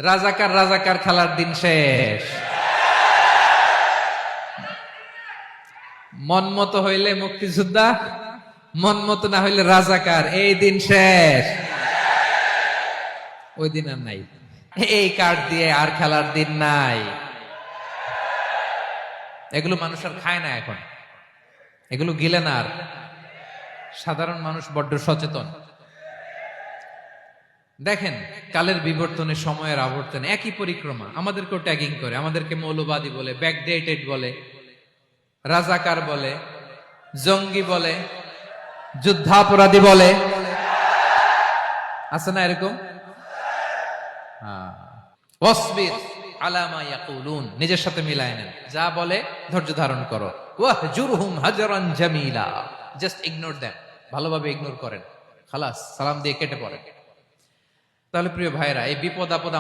রাজাকার রাজাকার খেলার দিন শেষ। মন মতো হইলে মুক্তিযোদ্ধা, মন মতো না হইলে রাজাকার, এই দিন শেষ। ওই দিন আর নাই, এই কার্ড দিয়ে আর খেলার দিন নাই। এগুলো মানুষ আর খায় না এখন, এগুলো গিলে না আর। সাধারণ মানুষ বড্ড সচেতন। দেখেন, কালের বিবর্তনে, সময়ের আবর্তনে একই পরিক্রমা আমাদেরকেও ট্যাগিং করে, আমাদেরকে মৌলবাদী বলে, ব্যাকডেটেড বলে, রাজাকার বলে, জঙ্গি বলে, যুদ্ধাপরাধী বলে। আছে না এরকম? ওয়াসবির আলা মা ইয়াকুলুন, নিজের সাথে মিলায় নেন, যা বলে ধৈর্য ধারণ করো। ওয়াহজুরহুম হাজরান জামিলা, জাস্ট ইগনোর দেম, ভালোভাবে ইগনোর করেন, খালাস, সালাম দিয়ে কেটে পড়েন। তাহলে প্রিয় ভাইরা, এই বিপদ আপদ